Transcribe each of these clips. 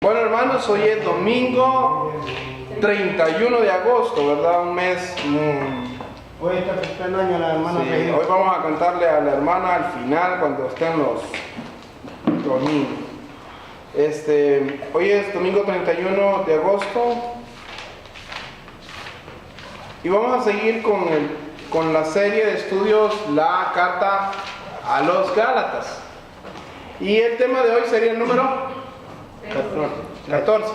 Bueno, hermanos, hoy es domingo 31 de agosto, ¿verdad? Un mes... Hoy está cumpliendo año la hermana. Sí, hoy vamos a cantarle a la hermana al final cuando estén los domingos. Hoy es domingo 31 de agosto y vamos a seguir con la serie de estudios, la carta a los Gálatas. Y el tema de hoy sería el número 14.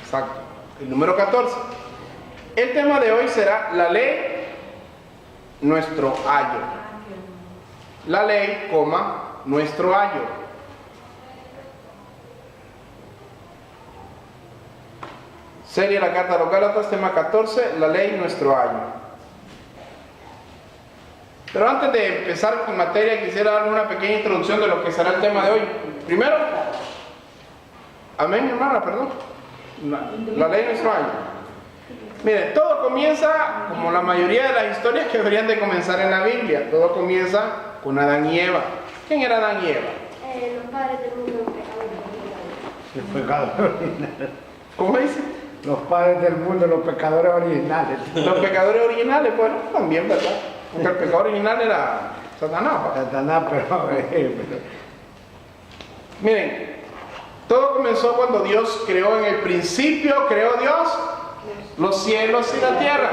Exacto, el número 14. El tema de hoy será la ley, nuestro ayo. La ley, nuestro ayo. Serie la carta a los Gálatas, tema 14, la ley, nuestro ayo. Pero antes de empezar con materia, quisiera dar una pequeña introducción de lo que será el tema de hoy. Primero, amén, hermana, perdón. La ley, nuestro ayo. Miren, todo comienza como la mayoría de las historias que deberían de comenzar en la Biblia. Todo comienza con Adán y Eva. ¿Quién era Adán y Eva? Los padres del mundo, El pecado original. ¿Cómo dice? Los padres del mundo, los pecadores originales. Los pecadores originales, bueno, también, ¿verdad? Porque el pecado original era Satanás. Satanás, pero... Miren, todo comenzó cuando Dios creó, en el principio creó Dios los cielos y la tierra.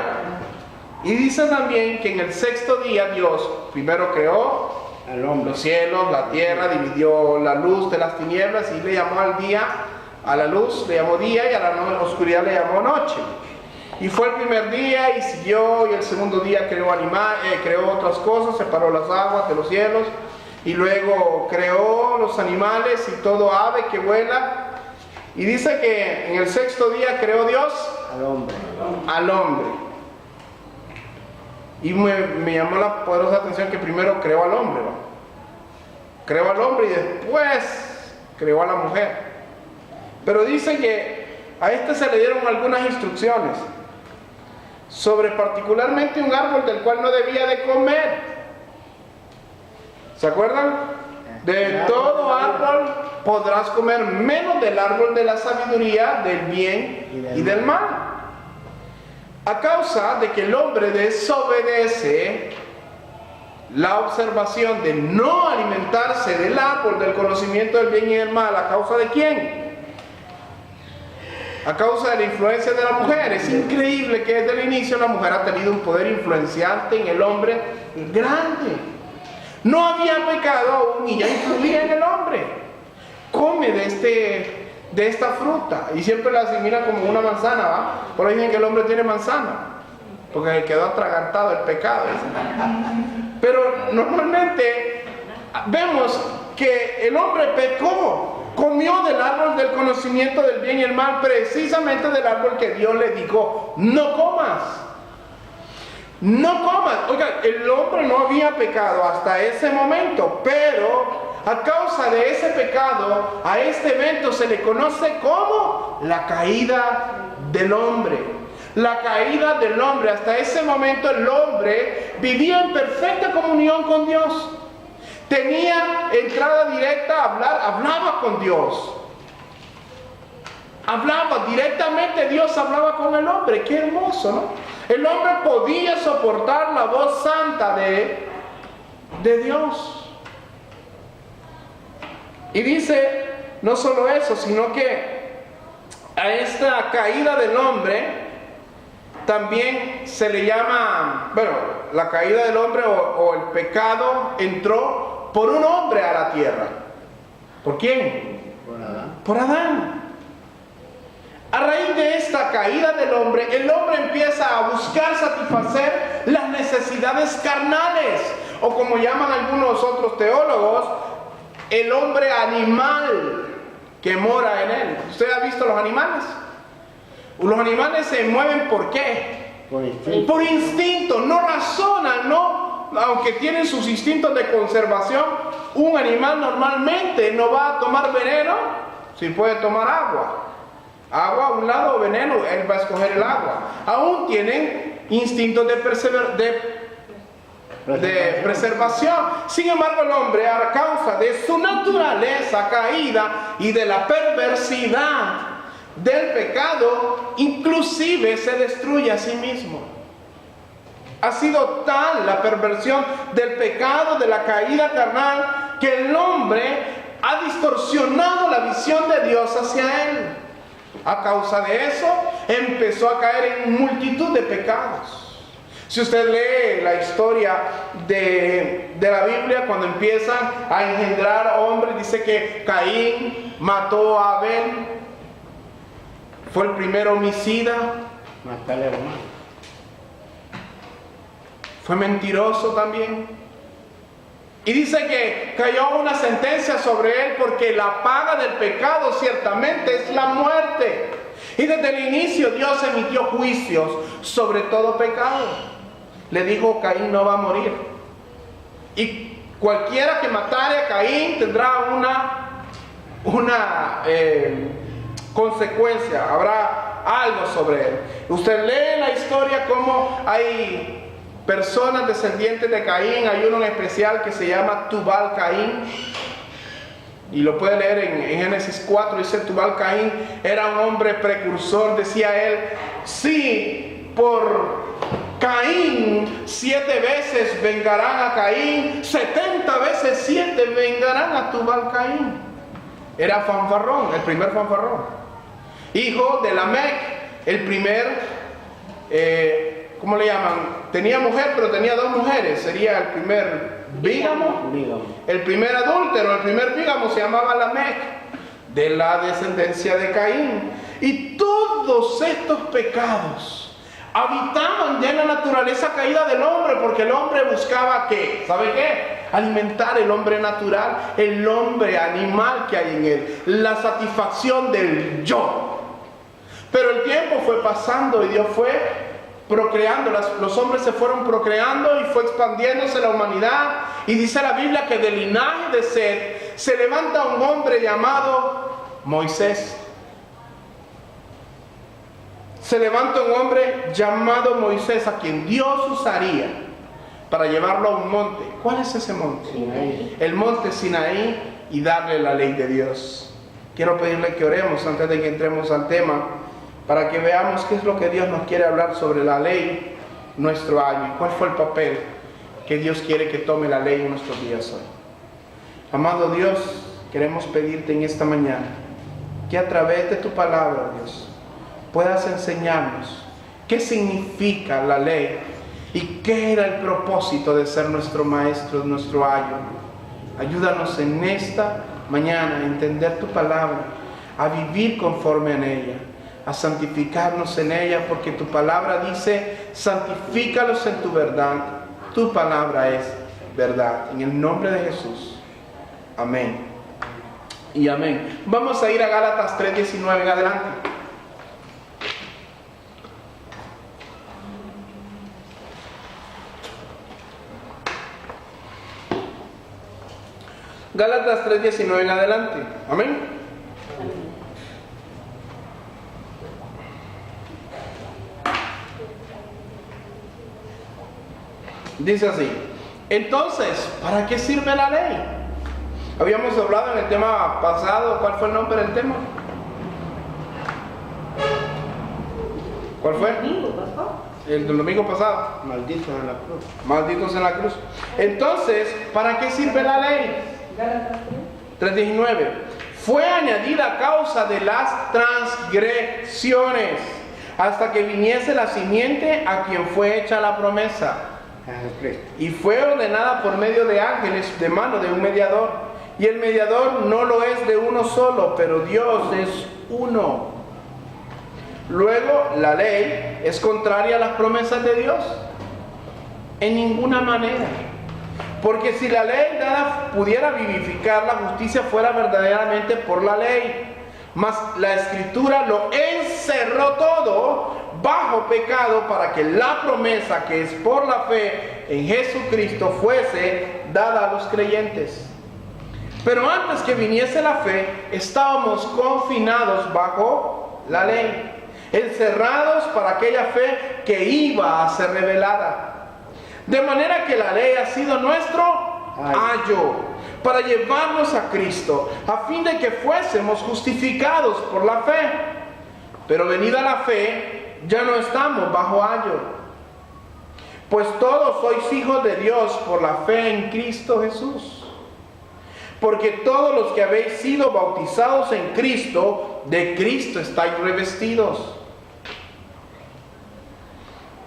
Y dice también que en el sexto día Dios primero creó al hombre, los cielos, la tierra, dividió la luz de las tinieblas y le llamó al día, a la luz le llamó día y a la oscuridad le llamó noche. Y fue el primer día y siguió, y el segundo día creó creó otras cosas, separó las aguas de los cielos y luego creó los animales y todo ave que vuela. Y dice que en el sexto día creó Dios al hombre. Y me llamó la poderosa atención que primero creó al hombre, ¿no? Creó al hombre y después creó a la mujer. Pero dice que a este se le dieron algunas instrucciones sobre particularmente un árbol del cual no debía de comer. ¿Se acuerdan? De todo árbol podrás comer, menos del árbol de la sabiduría, del bien y del mal. A causa de que el hombre desobedece la observación de no alimentarse del árbol del conocimiento del bien y del mal. ¿A causa de quién? A causa de la influencia de la mujer. Es increíble que desde el inicio la mujer ha tenido un poder influenciante en el hombre grande. No había pecado aún y ya influía en el hombre. Come de esta fruta. Y siempre la asimila como una manzana, ¿va? Por ahí dicen que el hombre tiene manzana, porque le quedó atragantado el pecado. Pero normalmente vemos que el hombre pecó, comió del árbol del conocimiento del bien y el mal, precisamente del árbol que Dios le dijo: no comas. No comas. Oiga, el hombre no había pecado hasta ese momento, pero a causa de ese pecado, a este evento se le conoce como la caída del hombre. La caída del hombre. Hasta ese momento el hombre vivía en perfecta comunión con Dios. Tenía entrada directa a hablar, hablaba con Dios. Hablaba directamente, Dios hablaba con el hombre. Qué hermoso, ¿no? El hombre podía soportar la voz santa de Dios. Y dice, no solo eso, sino que a esta caída del hombre también se le llama, bueno, la caída del hombre o el pecado entró por un hombre a la tierra. ¿Por quién? Por Adán. Por Adán. A raíz de esta caída del hombre, el hombre empieza a buscar satisfacer las necesidades carnales, o como llaman algunos otros teólogos, el hombre animal que mora en él. ¿Usted ha visto los animales? Los animales se mueven ¿por qué? Por instinto. Por instinto, no razonan, no, aunque tienen sus instintos de conservación. Un animal normalmente no va a tomar veneno si puede tomar agua. Agua a un lado, veneno, él va a escoger el agua. Aún tienen instintos de de preservación. Sin embargo, el hombre, a causa de su naturaleza caída y de la perversidad del pecado, inclusive se destruye a sí mismo. Ha sido tal la perversión del pecado, de la caída carnal, que el hombre ha distorsionado la visión de Dios hacia él. A causa de eso, empezó a caer en multitud de pecados. Si usted lee la historia de la Biblia, cuando empiezan a engendrar hombres, dice que Caín mató a Abel, fue el primer homicida, Matar al hermano. fue mentiroso también. Y dice que cayó una sentencia sobre él porque la paga del pecado ciertamente es la muerte. Y desde el inicio Dios emitió juicios sobre todo pecado. Le dijo: Caín no va a morir. Y cualquiera que matare a Caín tendrá una consecuencia, habrá algo sobre él. Usted lee la historia como hay personas descendientes de Caín. Hay uno en especial que se llama Tubal Caín, y lo puede leer en Génesis 4. Dice: Tubal Caín era un hombre precursor. Decía él: si por Caín 7 veces vengarán a Caín, 70 veces 7 vengarán a Tubal Caín. Era fanfarrón, el primer fanfarrón, hijo de Lamec, el primer ¿cómo le llaman? Tenía mujer, pero tenía 2 mujeres. Sería el primer bígamo. El primer adúltero, el primer bígamo se llamaba Lamec, de la descendencia de Caín. Y todos estos pecados habitaban ya en la naturaleza caída del hombre, porque el hombre buscaba ¿qué? ¿Sabe qué? Alimentar el hombre natural, el hombre animal que hay en él, la satisfacción del yo. Pero el tiempo fue pasando y Dios fue procreando, los hombres se fueron procreando y fue expandiéndose la humanidad. Y dice la Biblia que del linaje de Set se levanta un hombre llamado Moisés. Se levanta un hombre llamado Moisés, a quien Dios usaría para llevarlo a un monte. ¿Cuál es ese monte? Sinaí. El monte Sinaí, y darle la ley de Dios. Quiero pedirle que oremos antes de que entremos al tema, para que veamos qué es lo que Dios nos quiere hablar sobre la ley nuestro año, y cuál fue el papel que Dios quiere que tome la ley en nuestros días hoy. Amado Dios, queremos pedirte en esta mañana que a través de tu palabra, Dios, puedas enseñarnos qué significa la ley y qué era el propósito de ser nuestro maestro, nuestro ayo. Ayúdanos en esta mañana a entender tu palabra, a vivir conforme en ella, a santificarnos en ella, porque tu palabra dice: santifícalos en tu verdad, tu palabra es verdad. En el nombre de Jesús, amén y amén. Vamos a ir a Gálatas 3:19 en adelante. Gálatas 3:19 en adelante. Amén. Dice así: entonces, ¿para qué sirve la ley? Habíamos hablado en el tema pasado. ¿Cuál fue el nombre del tema? ¿Cuál fue? El del domingo pasado. Malditos en la cruz. Malditos en la cruz. Entonces, ¿para qué sirve la ley? 3:19. Fue añadida a causa de las transgresiones, hasta que viniese la simiente a quien fue hecha la promesa. Jesucristo. Y fue ordenada por medio de ángeles de mano de un mediador. Y el mediador no lo es de uno solo, pero Dios es uno. Luego, la ley es contraria a las promesas de Dios. En ninguna manera. Porque si la ley nada pudiera vivificar, la justicia fuera verdaderamente por la ley. Mas la Escritura lo encerró todo bajo pecado, para que la promesa que es por la fe en Jesucristo fuese dada a los creyentes. Pero antes que viniese la fe, estábamos confinados bajo la ley, encerrados para aquella fe que iba a ser revelada. De manera que la ley ha sido nuestro ayo para llevarnos a Cristo, a fin de que fuésemos justificados por la fe. Pero venida la fe, ya no estamos bajo ayo, pues todos sois hijos de Dios por la fe en Cristo Jesús. Porque todos los que habéis sido bautizados en Cristo, de Cristo estáis revestidos.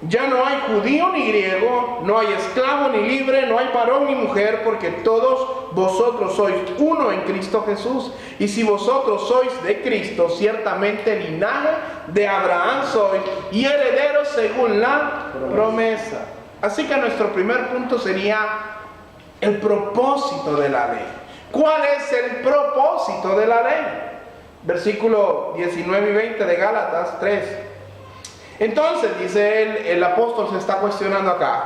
Ya no hay judío ni griego, no hay esclavo ni libre, no hay varón ni mujer, porque todos vosotros sois uno en Cristo Jesús. Y si vosotros sois de Cristo, ciertamente linaje de Abraham sois y herederos según la promesa. Así que nuestro primer punto sería el propósito de la ley. ¿Cuál es el propósito de la ley? Versículo 19 y 20 de Gálatas 3. Entonces, dice él, el apóstol se está cuestionando acá.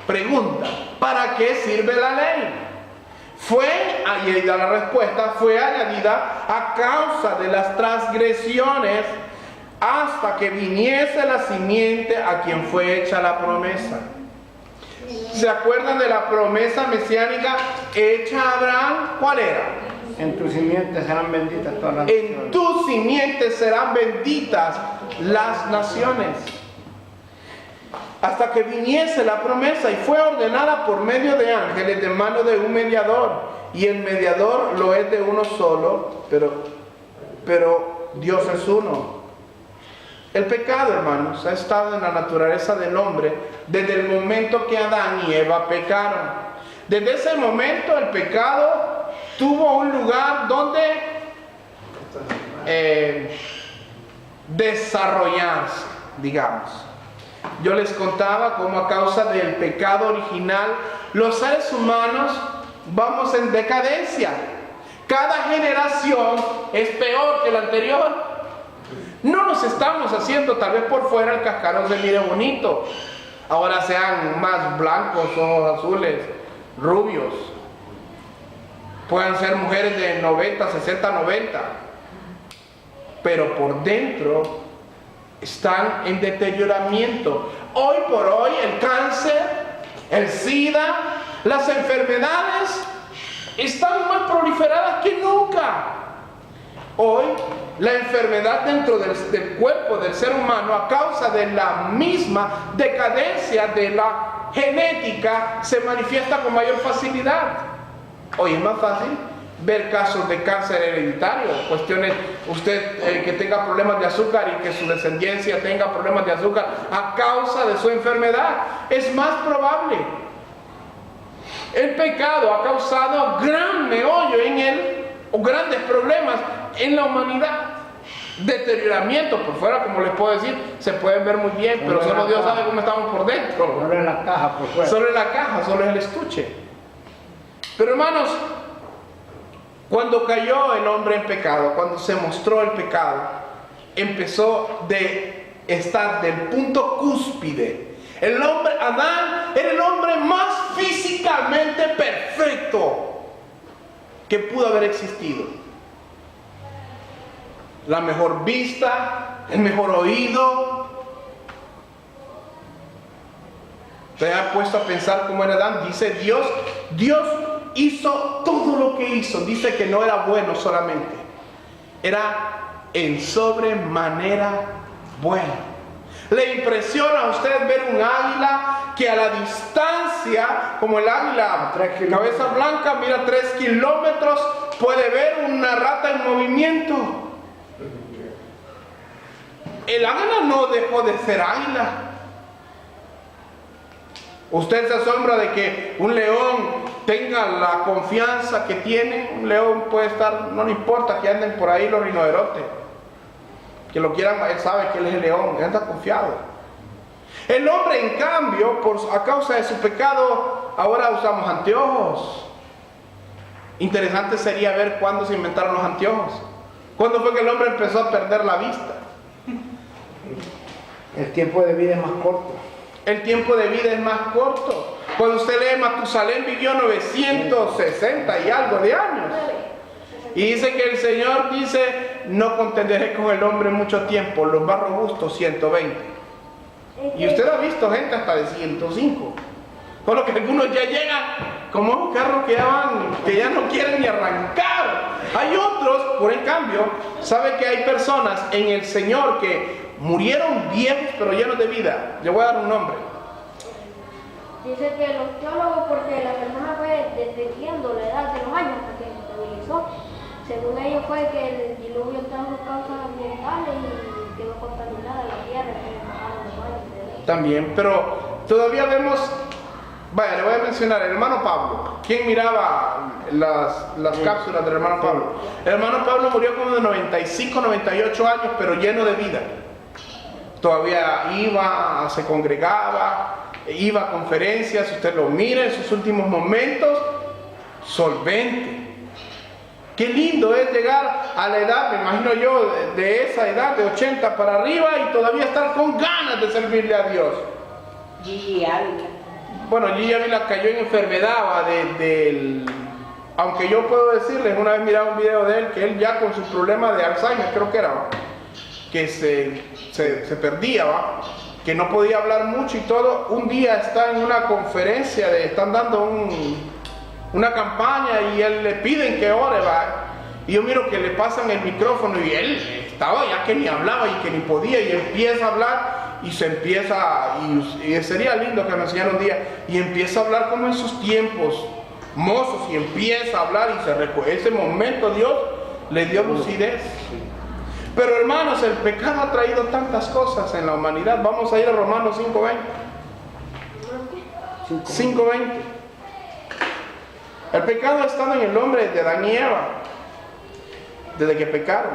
Pregunta, ¿para qué sirve la ley? Ahí da la respuesta, fue añadida a causa de las transgresiones hasta que viniese la simiente a quien fue hecha la promesa. ¿Se acuerdan de la promesa mesiánica hecha a Abraham? ¿Cuál era? En tu simiente serán benditas todas las naciones. En tu simiente serán benditas las naciones. Hasta que viniese la promesa, y fue ordenada por medio de ángeles de mano de un mediador. Y el mediador lo es de uno solo, pero Dios es uno. El pecado, hermanos, ha estado en la naturaleza del hombre desde el momento que Adán y Eva pecaron. Desde ese momento el pecado tuvo un lugar donde desarrollarse, digamos. Yo les contaba cómo a causa del pecado original los seres humanos vamos en decadencia. Cada generación es peor que la anterior. No nos estamos haciendo tal vez por fuera el cascarón se mire bonito. Ahora sean más blancos, ojos azules, rubios. Puedan ser mujeres de 90, 60, 90. Pero por dentro están en deterioramiento. Hoy por hoy el cáncer, el SIDA, las enfermedades están más proliferadas que nunca. Hoy la enfermedad dentro del cuerpo del ser humano, a causa de la misma decadencia de la genética, se manifiesta con mayor facilidad. Hoy es más fácil ver casos de cáncer hereditario, cuestiones, usted que tenga problemas de azúcar y que su descendencia tenga problemas de azúcar a causa de su enfermedad, es más probable. El pecado ha causado gran meollo en él, o grandes problemas en la humanidad. Deterioramiento por fuera, como les puedo decir, se pueden ver muy bien, pero solo Dios sabe cómo estamos por dentro. Solo en la caja por fuera. Solo en la caja, solo en el estuche. Pero hermanos, cuando cayó el hombre en pecado, cuando se mostró el pecado, empezó de estar del punto cúspide. El hombre, Adán, era el hombre más físicamente perfecto que pudo haber existido. La mejor vista, el mejor oído. ¿Se ha puesto a pensar cómo era Adán? Dice Dios hizo todo lo que hizo. Dice que no era bueno solamente, era en sobremanera bueno. ¿Le impresiona a usted ver un águila que a la distancia, como el águila cabeza blanca, mira 3 kilómetros, puede ver una rata en movimiento? El águila no dejó de ser águila. Usted se asombra de que un león tenga la confianza que tiene. Un león puede estar, no le importa que anden por ahí los rinocerontes, que lo quieran, él sabe que él es el león, él está confiado. El hombre, en cambio, a causa de su pecado, ahora usamos anteojos. Interesante sería ver cuándo se inventaron los anteojos. ¿Cuándo fue que el hombre empezó a perder la vista? El tiempo de vida es más corto. El tiempo de vida es más corto. Cuando usted lee, Matusalén vivió 960 y algo de años. Y dice que el Señor dice: no contenderé con el hombre mucho tiempo, los más robustos 120. Y usted ha visto gente hasta de 105. Por lo que algunos ya llegan como un carro que ya no quieren ni arrancar. Hay otros, por el cambio, sabe que hay personas en el Señor que murieron viejos pero llenos de vida. Le voy a dar un nombre. Dice que los teólogos, porque la persona fue descendiendo la edad de los años, porque se estabilizó. Según ellos fue que el diluvio trajo causas ambientales y quedó contaminada la tierra. También, pero todavía vemos, vaya, le voy a mencionar, el hermano Pablo. ¿Quién miraba las cápsulas del hermano Pablo? El hermano Pablo murió como de 95, 98 años, pero lleno de vida. Todavía iba, se congregaba, iba a conferencias, usted lo mira en sus últimos momentos, solvente. Qué lindo es llegar a la edad, me imagino yo, de esa edad, de 80 para arriba, y todavía estar con ganas de servirle a Dios. Gigi Ávila. Bueno, Gigi Ávila cayó en enfermedad, aunque yo puedo decirles, una vez miraba un video de él, que él ya con su problema de Alzheimer, creo que era, que se perdía, ¿va? Que no podía hablar mucho y todo. Un día está en una conferencia, están dando una campaña y él le piden que ore, ¿va? Y yo miro que le pasan el micrófono y él estaba ya que ni hablaba y que ni podía, y empieza a hablar y se empieza, y sería lindo que me enseñara un día, y empieza a hablar como en sus tiempos mozos, y empieza a hablar y ese momento Dios le dio lucidez. Pero hermanos, el pecado ha traído tantas cosas en la humanidad. Vamos a ir a Romanos 5:20. El pecado ha estado en el hombre de Adán y Eva, desde que pecaron.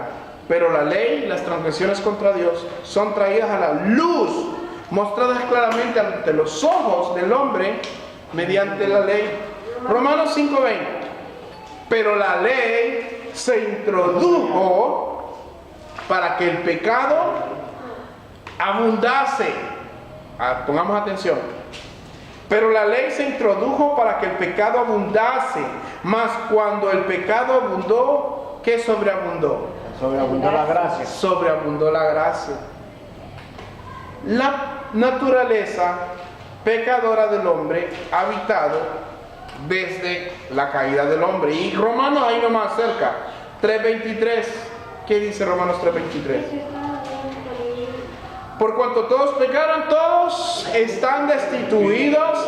Pero la ley y las transgresiones contra Dios son traídas a la luz, mostradas claramente ante los ojos del hombre mediante la ley. Romanos 5:20. Pero la ley se introdujo para que el pecado abundase. Pongamos atención. Pero la ley se introdujo para que el pecado abundase. Mas cuando el pecado abundó, ¿qué sobreabundó? Sobreabundó la gracia. Sobreabundó la gracia. La naturaleza pecadora del hombre ha habitado desde la caída del hombre. Y Romanos ahí nomás cerca, 3:23. ¿Qué dice Romanos 3:23? Por cuanto todos pecaron, todos están destituidos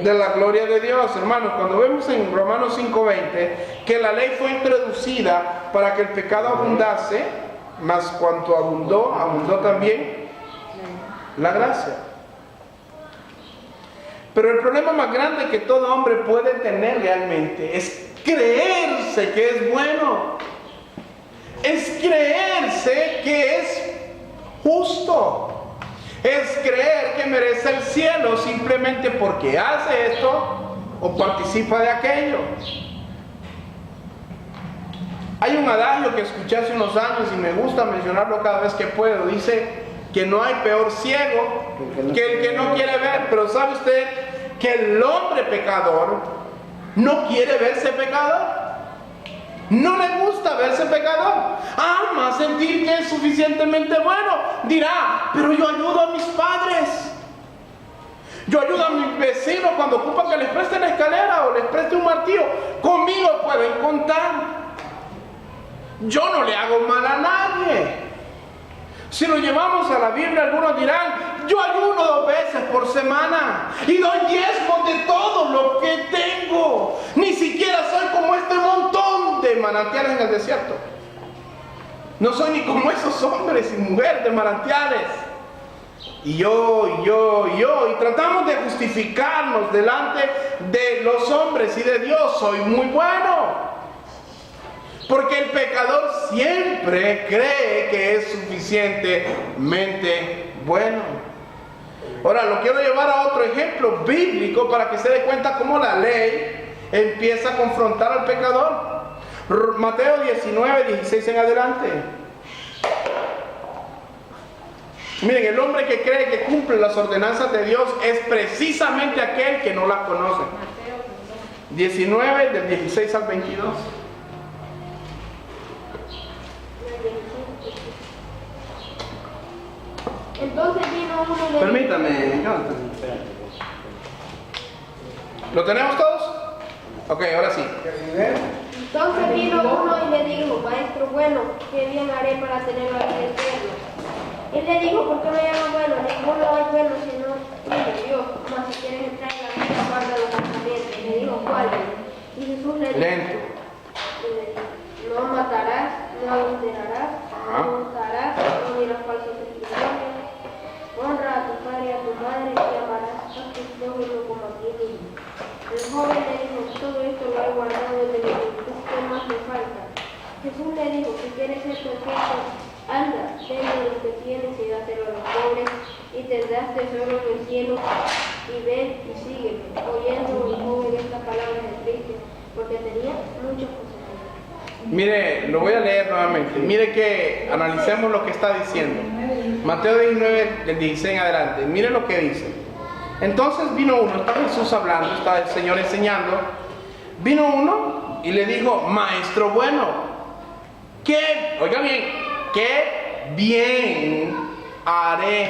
de la gloria de Dios. Hermanos, cuando vemos en Romanos 5:20 que la ley fue introducida para que el pecado abundase, mas cuanto abundó, abundó también la gracia. Pero el problema más grande que todo hombre puede tener realmente es creerse que es bueno. Es creerse que es justo. Es creer que merece el cielo simplemente porque hace esto o participa de aquello. Hay un adagio que escuché hace unos años y me gusta mencionarlo cada vez que puedo. Dice que no hay peor ciego que el que no quiere ver. Pero ¿sabe usted que el hombre pecador no quiere verse pecador? No le gusta verse pecador. Ama sentir que es suficientemente bueno. Dirá, pero yo ayudo a mis padres. Yo ayudo a mis vecinos cuando ocupan que les preste la escalera o les preste un martillo. Conmigo pueden contar. Yo no le hago mal a nadie. Si lo llevamos a la Biblia, algunos dirán, yo ayuno 2 veces por semana y doy diezmos de todo lo que tengo. Ni siquiera soy como este montón de manantiales en el desierto. No soy ni como esos hombres y mujeres de manantiales. Y tratamos de justificarnos delante de los hombres y de Dios. Soy muy bueno. Porque el pecador siempre cree que es suficientemente bueno. Ahora lo quiero llevar a otro ejemplo bíblico para que se dé cuenta cómo la ley empieza a confrontar al pecador. Mateo 19:16 en adelante. Miren, el hombre que cree que cumple las ordenanzas de Dios es precisamente aquel que no las conoce. 19 del 16 al 22. Entonces vino uno de... Permítame, Jonathan. ¿Lo tenemos todos? Ok, ahora sí. Entonces vino uno y le dijo, maestro bueno, ¿qué bien haré para tener la vida eterna? Él le dijo, ¿por qué me llamas bueno? Ninguno es bueno sino Dios. Mas si quieres entrar en la vida, guarda los mandamientos. Le dijo, ¿cuáles? Y Jesús le dijo, Lento. no matarás, no adulterarás, no hurtarás, no dirás falso testimonio, honra a tu padre y a tu madre y amarás a tu prójimo como a ti mismo. El joven le dijo, todo esto lo he guardado desde mi juventud, ¿qué más me falta? Jesús le dijo, si quieres ser perfecto, anda, vende lo que tienes y dáselo a los pobres, y tendrás tesoro en el cielo, y ven y sígueme. Oyendo el joven esta palabra de Cristo, porque tenía muchos poseedores. Mire, lo voy a leer nuevamente. Mire que analicemos lo que está diciendo. Mateo 19, del 16 en adelante. Mire lo que dice. Entonces vino uno, está Jesús hablando, está el Señor enseñando. Vino uno y le dijo, maestro bueno, oiga bien, qué bien haré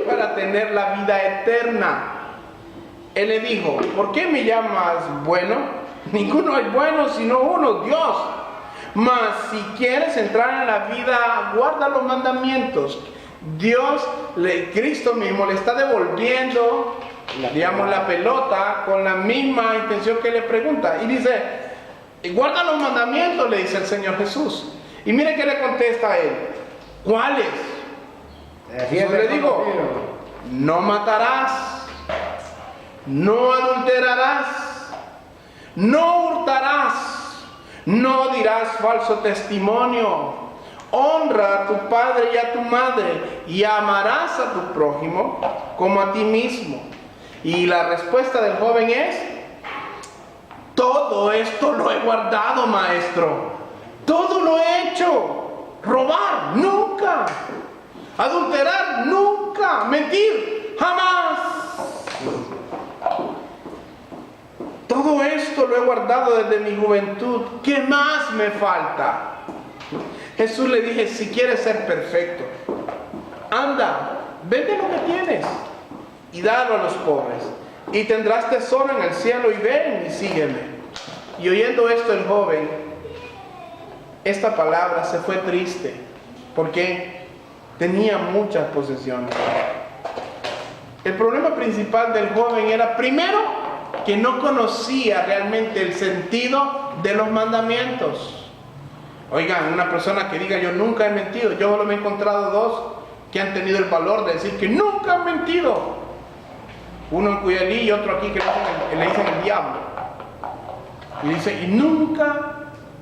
para tener la vida eterna. Él le dijo, ¿por qué me llamas bueno? Ninguno es bueno sino uno, Dios. Mas si quieres entrar en la vida, guarda los mandamientos. Cristo mismo le está devolviendo, digamos, la pelota con la misma intención que le pregunta. Y dice, guarda los mandamientos, le dice el Señor Jesús. Y mire que le contesta a él. ¿Cuáles? Entonces le digo, no matarás, no adulterarás, no hurtarás, no dirás falso testimonio, honra a tu padre y a tu madre y amarás a tu prójimo como a ti mismo. Y la respuesta del joven es, todo esto lo he guardado, maestro, todo lo he hecho. Robar, nunca. Adulterar, nunca. Mentir, jamás. Todo esto lo he guardado desde mi juventud. ¿Qué más me falta? Jesús le dije, si quieres ser perfecto, anda, vende lo que tienes y dalo a los pobres, y tendrás tesoro en el cielo, y ven y sígueme. Y oyendo esto el joven, esta palabra, se fue triste, porque tenía muchas posesiones. El problema principal del joven era, primero, que no conocía realmente el sentido de los mandamientos. Oigan, una persona que diga, yo nunca he mentido, yo solo me he encontrado dos que han tenido el valor de decir que nunca han mentido. Uno en Cuyalí y otro aquí que le dicen el diablo. Y dice,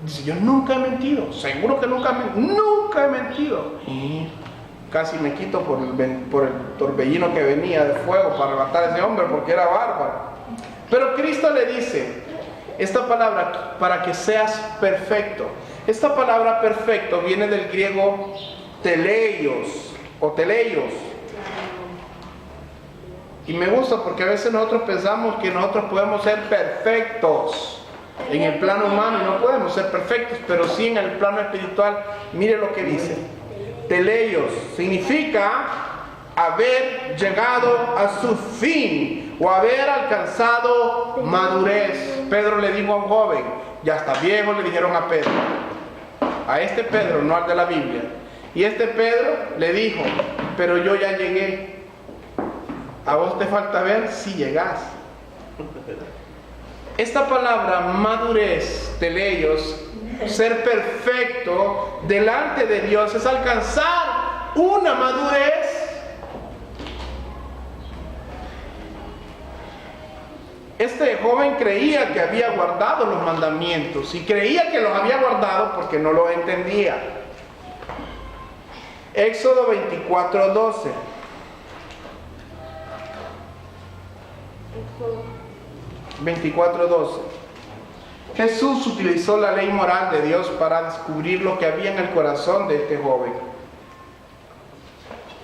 dice, yo nunca he mentido, seguro que nunca he mentido. Y casi me quito por el torbellino que venía de fuego para levantar a ese hombre, porque era bárbaro. Pero Cristo le dice, esta palabra, para que seas perfecto. Esta palabra perfecto viene del griego teleios o teleios. Y me gusta porque a veces nosotros pensamos que nosotros podemos ser perfectos en el plano humano, y no podemos ser perfectos, pero sí en el plano espiritual. Mire lo que dice. Teleios significa haber llegado a su fin o haber alcanzado madurez. Pedro le dijo a un joven, ya está viejo, le dijeron a Pedro. A este Pedro, no al de la Biblia. Y este Pedro le dijo, pero yo ya llegué. ¿A vos te falta ver? Si llegás. Esta palabra madurez, teleios, ser perfecto delante de Dios, es alcanzar una madurez. Este joven creía que había guardado los mandamientos y creía que los había guardado porque no los entendía. Éxodo 24:12. 24:12. Jesús utilizó la ley moral de Dios para descubrir lo que había en el corazón de este joven.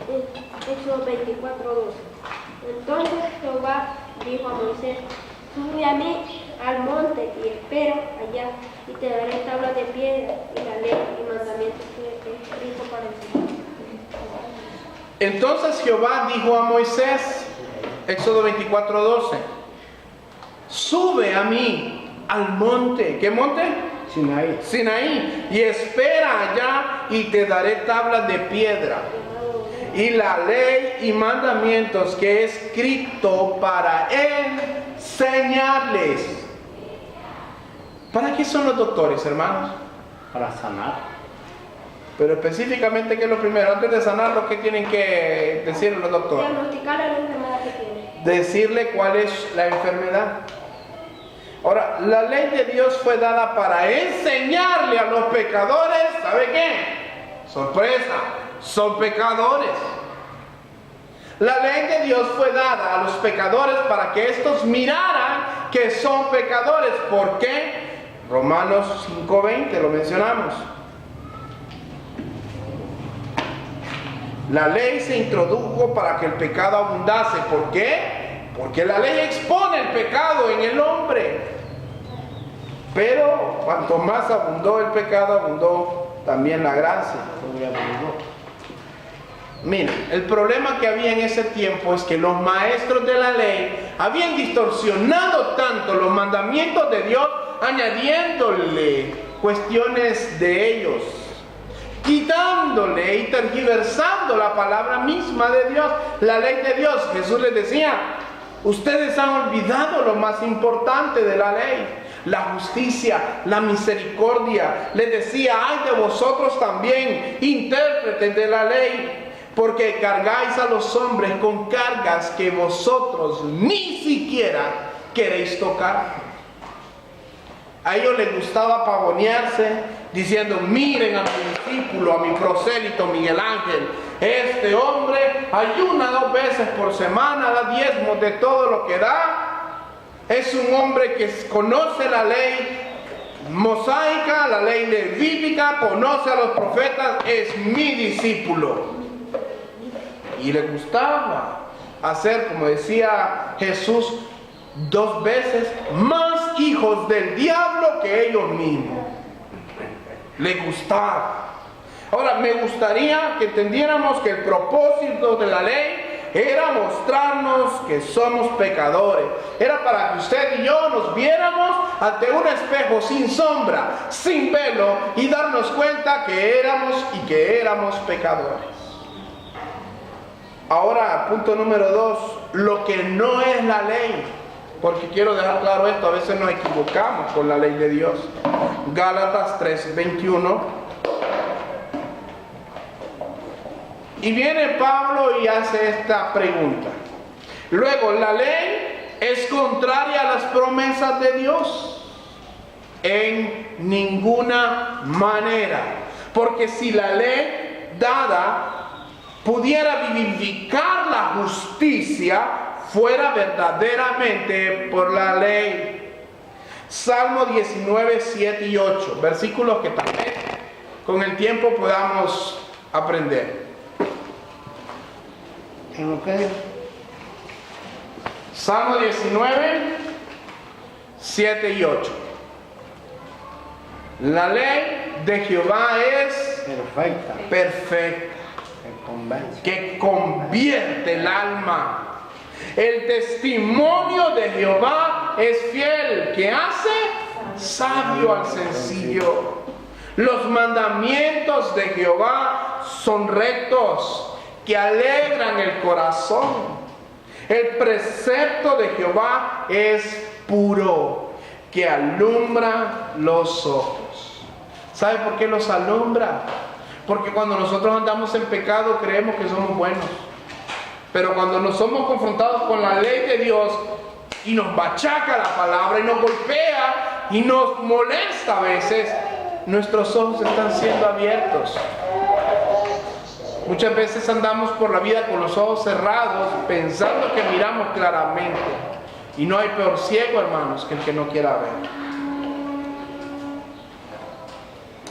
Éxodo 24:12. Entonces Jehová dijo a Moisés, sube a mí al monte y espera allá, y te daré tablas de piedra y la ley y mandamientos que he escrito para enseñar. Entonces Jehová dijo a Moisés, Éxodo 24:12, sube a mí al monte. ¿Qué monte? Sinaí. Sinaí. Y espera allá y te daré tablas de piedra. Y la ley y mandamientos que he escrito para enseñarles. ¿Para qué son los doctores, hermanos? Para sanar. Pero específicamente, ¿qué es lo primero? Antes de sanarlo, ¿qué tienen que decirle los doctores? Diagnosticarle la enfermedad que tiene. Decirle cuál es la enfermedad. Ahora, la ley de Dios fue dada para enseñarle a los pecadores, ¿sabe qué? Sorpresa, son pecadores. La ley de Dios fue dada a los pecadores para que estos miraran que son pecadores. ¿Por qué? Romanos 5:20 lo mencionamos. La ley se introdujo para que el pecado abundase. ¿Por qué? Porque la ley expone el pecado en el hombre. Pero cuanto más abundó el pecado, abundó también la gracia. Mira, el problema que había en ese tiempo es que los maestros de la ley habían distorsionado tanto los mandamientos de Dios, añadiéndole cuestiones de ellos, quitándole y tergiversando la palabra misma de Dios, la ley de Dios. Jesús les decía: ustedes han olvidado lo más importante de la ley, la justicia, la misericordia. Les decía: ay de vosotros también, intérpretes de la ley, porque cargáis a los hombres con cargas que vosotros ni siquiera queréis tocar. A ellos les gustaba pavonearse diciendo: miren a mi discípulo, a mi prosélito Miguel Ángel, este hombre ayuna 2 veces por semana, da diezmos de todo lo que da, es un hombre que conoce la ley mosaica, la ley levítica, conoce a los profetas, es mi discípulo. Y les gustaba hacer, como decía Jesús, 2 veces más hijos del diablo que ellos mismos. Les gustaba. Ahora, me gustaría que entendiéramos que el propósito de la ley era mostrarnos que somos pecadores. Era para que usted y yo nos viéramos ante un espejo sin sombra, sin velo, y darnos cuenta que éramos pecadores. Ahora, punto número 2, lo que no es la ley. Porque quiero dejar claro esto, a veces nos equivocamos con la ley de Dios. Gálatas 3:21. Y viene Pablo y hace esta pregunta. Luego, ¿la ley es contraria a las promesas de Dios? En ninguna manera. Porque si la ley dada pudiera vivificar la justicia, fuera verdaderamente por la ley. Salmo 19, 7 y 8, versículos que tal vez con el tiempo podamos aprender. ¿En lo que? Salmo 19, 7 y 8. La ley de Jehová es perfecta, que convierte el alma. El testimonio de Jehová es fiel, que hace sabio al sencillo. Los mandamientos de Jehová son rectos, que alegran el corazón. El precepto de Jehová es puro, que alumbra los ojos. ¿Sabe por qué los alumbra? Porque cuando nosotros andamos en pecado creemos que somos buenos. Pero cuando nos somos confrontados con la ley de Dios y nos machaca la palabra y nos golpea y nos molesta a veces, nuestros ojos están siendo abiertos. Muchas veces andamos por la vida con los ojos cerrados pensando que miramos claramente. Y no hay peor ciego, hermanos, que el que no quiera ver.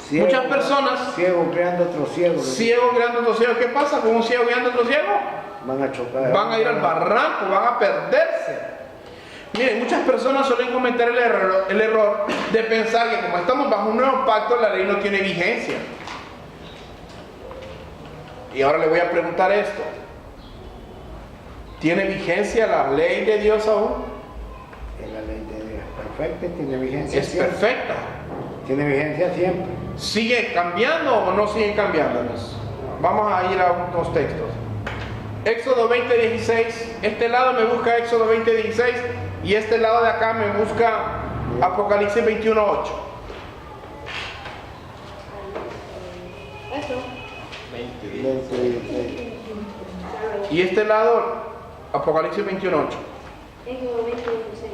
Ciego, muchas personas... Ciego creando otro ciego. Ciego creando otro ciego. ¿Qué pasa con un ciego creando otro ciego? Van a chocar. Van a ir al barranco, van a perderse. Miren, muchas personas suelen cometer el error de pensar que como estamos bajo un nuevo pacto, la ley no tiene vigencia. Y ahora le voy a preguntar esto. ¿Tiene vigencia la ley de Dios aún? Que la ley de Dios es perfecta y tiene vigencia Es siempre. perfecta. Tiene vigencia siempre. ¿Sigue cambiando o no sigue cambiando? Vamos a ir a unos textos. Éxodo 20:16. Este lado me busca Éxodo 20:16 y este lado de acá me busca Apocalipsis 21:8. Eso. 20:16. Y este lado, Apocalipsis 21:8. Éxodo 20:16.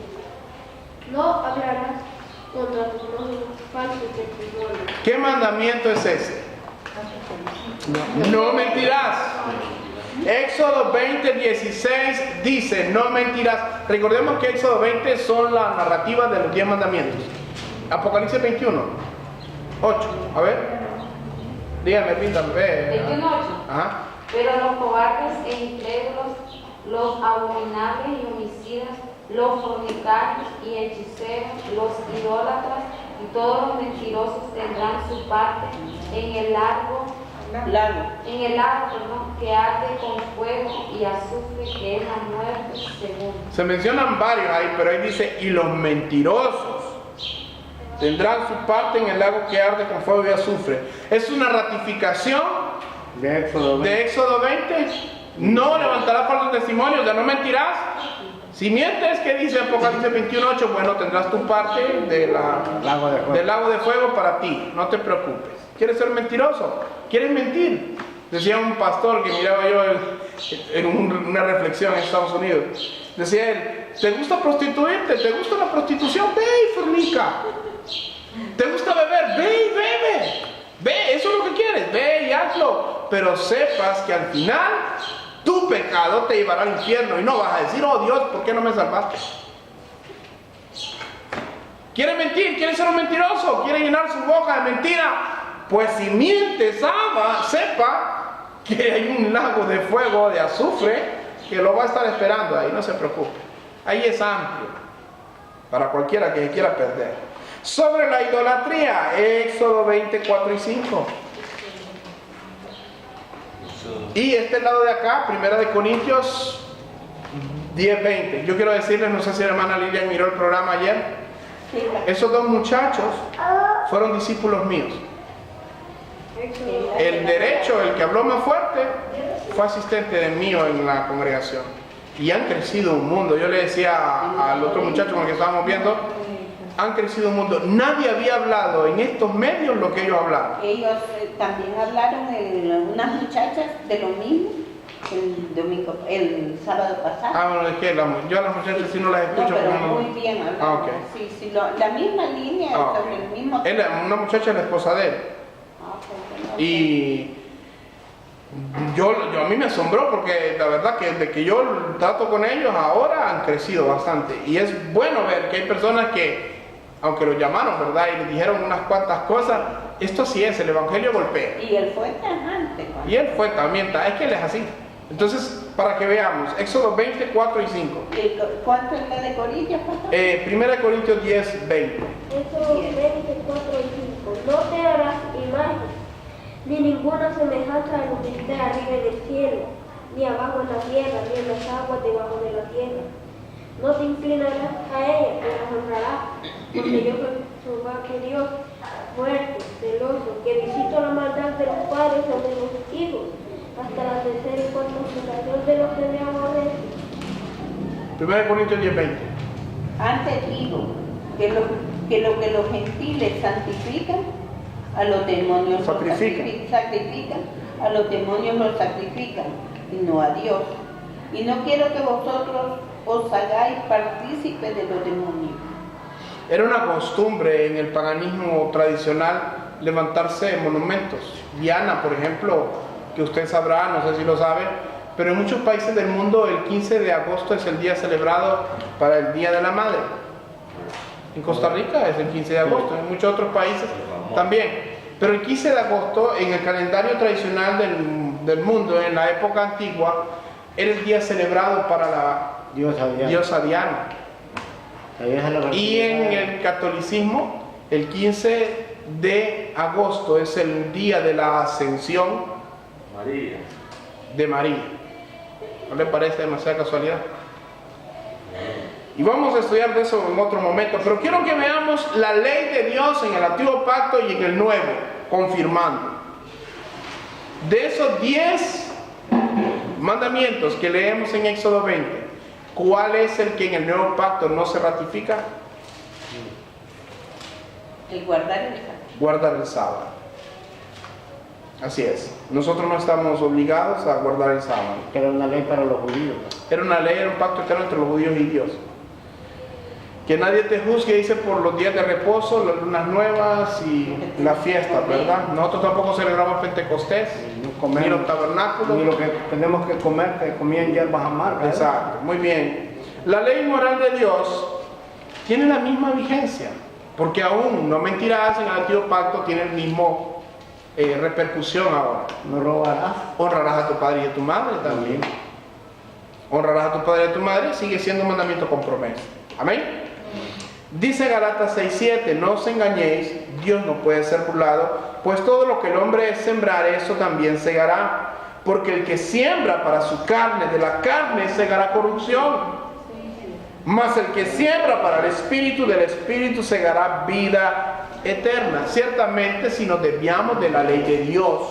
No hablarás contra tus prójimos falsos testimonios. ¿Qué mandamiento es ese? No mentirás. Éxodo 20:16 dice, no mentirás. Recordemos que Éxodo 20 son las narrativas de los 10 mandamientos. Apocalipsis 21:8. A ver. Dígame, píntame. 21:8. Ajá. Pero los cobardes e incrédulos, los abominables y homicidas, los fornicarios y hechiceros, los idólatras y todos los mentirosos tendrán su parte en el lago, que arde con fuego y azufre, que es la muerte segunda. Se mencionan varios ahí, pero ahí dice, y los mentirosos tendrán su parte en el lago que arde con fuego y azufre. Es una ratificación De Éxodo 20. de Éxodo 20. No levantarás falsos testimonios, ya no mentirás. Si mientes, ¿qué dice Apocalipsis 21:8? Bueno, tendrás tu parte Lago de fuego. del lago de fuego para ti, no te preocupes. ¿Quieres ser mentiroso? ¿Quieres mentir? Decía un pastor que miraba yo en una reflexión en Estados Unidos. Decía él, ¿te gusta prostituirte? ¿Te gusta la prostitución? Ve y fornica. ¿Te gusta beber? Ve y bebe. Ve, eso es lo que quieres, ve y hazlo. Pero sepas que al final tu pecado te llevará al infierno y no vas a decir, oh Dios, ¿por qué no me salvaste? ¿Quiere mentir? ¿Quiere ser un mentiroso? ¿Quiere llenar su boca de mentira? Pues si mientes, sepa que hay un lago de fuego, de azufre, que lo va a estar esperando ahí, no se preocupe. Ahí es amplio para cualquiera que quiera perder. Sobre la idolatría, Éxodo 24 y 5. Y este lado de acá, 1 Corintios 10:20. Yo quiero decirles, no sé si la hermana Lilian miró el programa ayer, esos dos muchachos fueron discípulos míos. El derecho, el que habló más fuerte, fue asistente de mío en la congregación. Y han crecido un mundo. Yo le decía al otro muchacho con el que estábamos viendo, han crecido un mundo. Nadie había hablado en estos medios lo que ellos hablaron. Ellos también hablaron, unas muchachas, de lo mismo el sábado pasado. Ah, bueno, es que yo a las muchachas sí no las No, escucho. pero como muy bien hablaron. Ah, ok. Sí, la misma línea, Ah, sobre el mismo Él, una muchacha es la esposa de él. bueno. Y yo a mí me asombró porque la verdad que desde que yo trato con ellos ahora han crecido bastante. Y es bueno ver que hay personas que, aunque los llamaron, ¿verdad? Y les dijeron unas cuantas cosas, esto sí es, el evangelio golpea. Y él fue tajante. Y él fue también, es que él es así. Entonces, para que veamos, Éxodo 20, 4 y 5. ¿Cuánto es la de Corintios, pastor? 1 Corintios 10, 20. Éxodo 24 y 5. No te harás imagen, ni ninguna semejanza a lo que esté arriba en el cielo, ni abajo en la tierra, ni en las aguas debajo de la tierra. No te inclinarás a ella, ni las honrarás, porque yo soy Jehová tu Dios, fuerte, celoso, que visito la maldad de los padres sobre los hijos, hasta la tercera y cuarta generación de los que me aborrecen. 1 Corintios 10, 20. Antes digo que lo que los gentiles santifican, a los demonios sacrifican, a los demonios los sacrifican, y no a Dios. Y no quiero que vosotros os hagáis partícipes de los demonios. Era una costumbre en el paganismo tradicional levantarse monumentos. Diana, por ejemplo, que usted sabrá, no sé si lo sabe, pero en muchos países del mundo el 15 de agosto es el día celebrado para el Día de la Madre. En Costa Rica es el 15 de agosto, en muchos otros países también. Pero el 15 de agosto, en el calendario tradicional del mundo, en la época antigua, era el día celebrado para la diosa Diana. Y en el catolicismo, el 15 de agosto es el día de la ascensión de María. ¿No le parece demasiada casualidad? Y vamos a estudiar de eso en otro momento. Pero quiero que veamos la ley de Dios en el Antiguo Pacto y en el Nuevo, confirmando. De esos 10 mandamientos que leemos en Éxodo 20, ¿cuál es el que en el Nuevo Pacto no se ratifica? El guardar el sábado. Guardar el sábado. Así es. Nosotros no estamos obligados a guardar el sábado. Que era una ley para los judíos. Era una ley, era un pacto eterno entre los judíos y Dios. Que nadie te juzgue, dice, por los días de reposo, las lunas nuevas y las fiestas, ¿verdad? Nosotros tampoco celebramos Pentecostés, ni los tabernáculos. Ni lo que tenemos que comer, que comían hierbas amargas. Exacto, muy bien. La ley moral de Dios tiene la misma vigencia, porque aún, no mentirás, en el Antiguo Pacto tiene el mismo repercusión ahora. No robarás. Honrarás a tu padre y a tu madre también. Honrarás a tu padre y a tu madre, sigue siendo un mandamiento con promesa. Amén. Dice Galatas 6:7, no os engañéis, Dios no puede ser burlado, pues todo lo que el hombre sembrare, eso también segará. Porque el que siembra para su carne, de la carne segará corrupción. Mas el que siembra para el Espíritu, del Espíritu segará vida eterna. Ciertamente, si nos desviamos de la ley de Dios,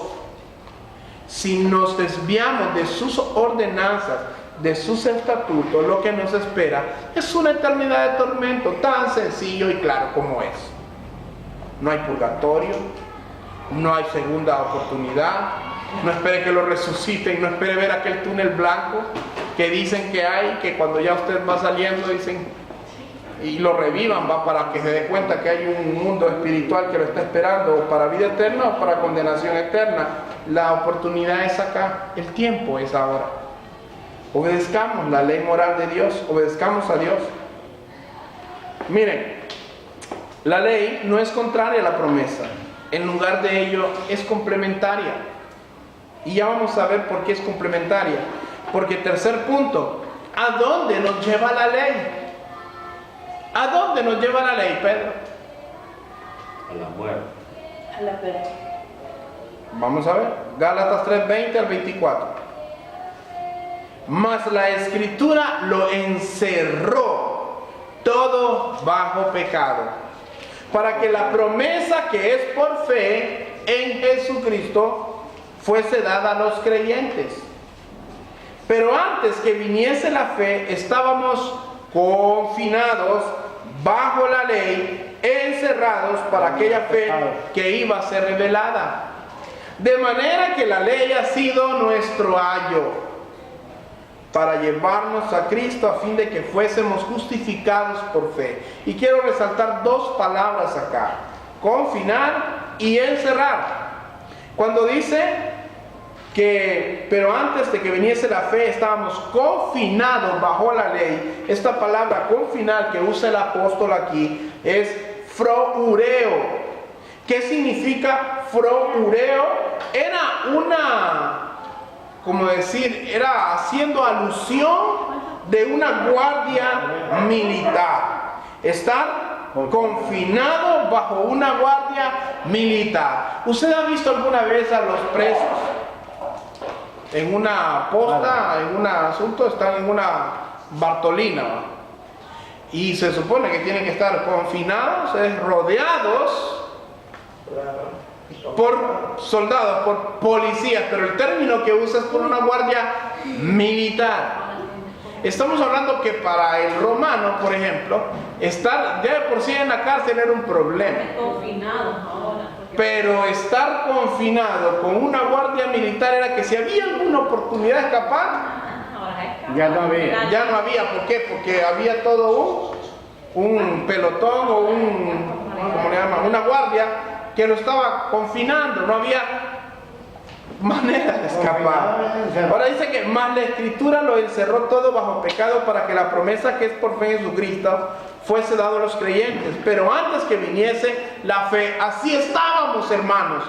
si nos desviamos de sus ordenanzas, de sus estatutos, lo que nos espera es una eternidad de tormento, tan sencillo y claro como es. No hay purgatorio, no hay segunda oportunidad, no espere que lo resuciten, no espere ver aquel túnel blanco que dicen que hay, que cuando ya usted va saliendo dicen y lo revivan, va, para que se dé cuenta que hay un mundo espiritual que lo está esperando, o para vida eterna o para condenación eterna. La oportunidad es acá, el tiempo es ahora. Obedezcamos la ley moral de Dios, obedezcamos a Dios. Miren, la ley no es contraria a la promesa, en lugar de ello es complementaria. Y ya vamos a ver por qué es complementaria. Porque tercer punto, ¿a dónde nos lleva la ley? ¿A dónde nos lleva la ley, Pedro? A la muerte. A la verdad. Vamos a ver, Gálatas 3:20 al 24. Mas la Escritura lo encerró todo bajo pecado, para que la promesa que es por fe en Jesucristo fuese dada a los creyentes. Pero antes que viniese la fe, estábamos confinados bajo la ley, encerrados para aquella fe que iba a ser revelada. De manera que la ley ha sido nuestro ayo para llevarnos a Cristo a fin de que fuésemos justificados por fe. Y quiero resaltar dos palabras acá: confinar y encerrar. Cuando dice que, pero antes de que viniese la fe, estábamos confinados bajo la ley. Esta palabra confinar que usa el apóstol aquí es froureo. ¿Qué significa froureo? Era una, como decir, era haciendo alusión de una guardia militar. Estar confinado bajo una guardia militar. ¿Usted ha visto alguna vez a los presos en una posta, en un asunto? Están en una Bartolina, ¿no? Y se supone que tienen que estar confinados, rodeados por soldados, por policías, pero el término que usa es por una guardia militar. Estamos hablando que para el romano, por ejemplo, estar ya de por sí en la cárcel era un problema. Pero estar confinado con una guardia militar era que si había alguna oportunidad de escapar, ya no había. Ya no había. ¿Por qué? Porque había todo un pelotón o ¿cómo le llaman? Una guardia que lo estaba confinando. No había manera de escapar. Ahora dice que más la Escritura lo encerró todo bajo pecado, para que la promesa que es por fe en Jesucristo fuese dado a los creyentes. Pero antes que viniese la fe, así estábamos, hermanos,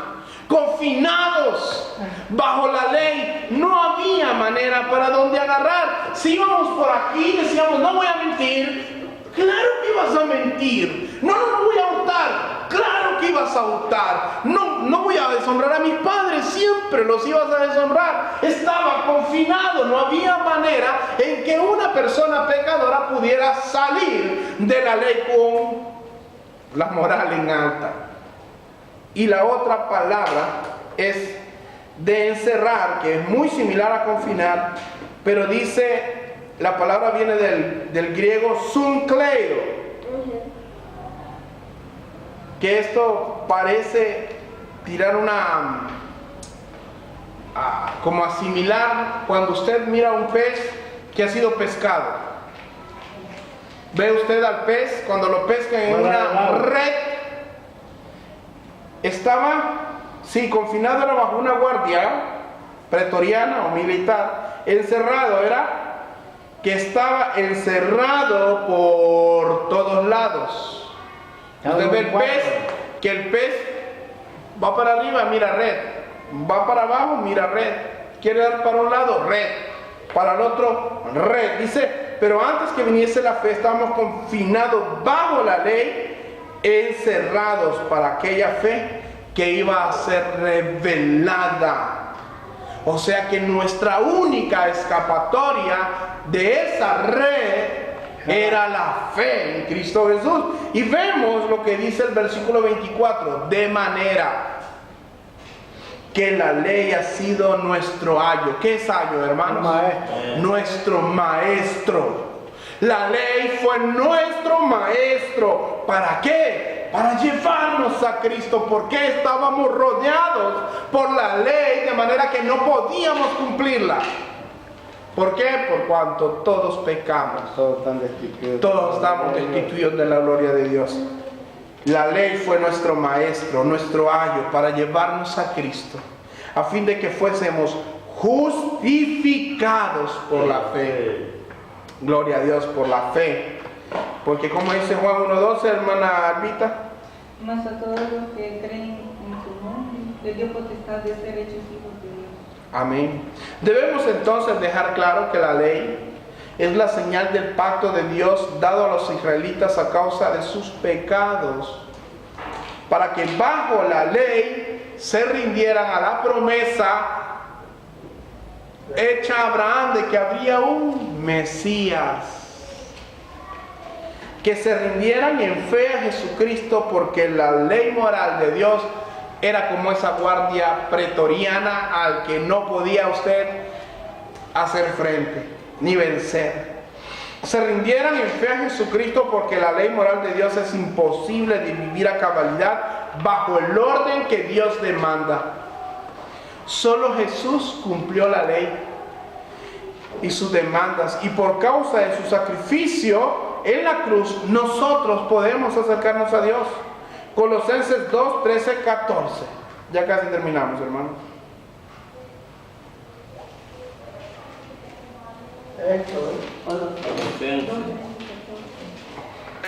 confinados bajo la ley. No había manera para dónde agarrar. Si íbamos por aquí, decíamos, no voy a mentir. Claro que ibas a mentir. No voy a hurtar. Claro que ibas a hurtar. No no voy a deshonrar a mis padres, siempre los ibas a deshonrar. Estaba confinado, no había manera en que una persona pecadora pudiera salir de la ley con la moral en alta. Y la otra palabra es de encerrar, que es muy similar a confinar, pero dice, la palabra viene del griego sunkleio, que esto parece tirar como asimilar cuando usted mira un pez que ha sido pescado. Ve usted al pez cuando lo pescan en una red. Estaba, sí, confinado, era bajo una guardia pretoriana o militar. Encerrado era que estaba encerrado por todos lados. Usted ve el pez, que el pez va para arriba, mira red, va para abajo, mira red, quiere dar para un lado, red, para el otro, red. Dice, pero antes que viniese la fe, estábamos confinados bajo la ley, encerrados para aquella fe que iba a ser revelada. O sea que nuestra única escapatoria de esa red era la fe en Cristo Jesús. Y vemos lo que dice el versículo 24, de manera que la ley ha sido nuestro ayo. ¿Qué es ayo, hermanos? Maestro. Nuestro maestro. La ley fue nuestro maestro. ¿Para qué? Para llevarnos a Cristo, porque estábamos rodeados por la ley de manera que no podíamos cumplirla. ¿Por qué? Por cuanto todos pecamos. Todos están destituidos. Todos estamos destituidos de la gloria de Dios. La ley fue nuestro maestro, nuestro ayo para llevarnos a Cristo, a fin de que fuésemos justificados por la fe. Gloria a Dios por la fe. Porque como dice Juan 1:12, hermana Albita, mas a todos los que creen en su nombre, le dio potestad de ser hechos hijos de Dios. amén. Debemos entonces dejar claro que la ley es la señal del pacto de Dios dado a los israelitas a causa de sus pecados, para que bajo la ley se rindieran a la promesa hecha a Abraham de que habría un Mesías, que se rindieran en fe a Jesucristo, porque la ley moral de Dios era como esa guardia pretoriana al que no podía usted hacer frente ni vencer. Se rindieran en fe a Jesucristo, porque la ley moral de Dios es imposible de vivir a cabalidad bajo el orden que Dios demanda. Solo Jesús cumplió la ley y sus demandas, y por causa de su sacrificio en la cruz nosotros podemos acercarnos a Dios. Colosenses 2, 13, 14. Ya casi terminamos, hermanos. Colosenses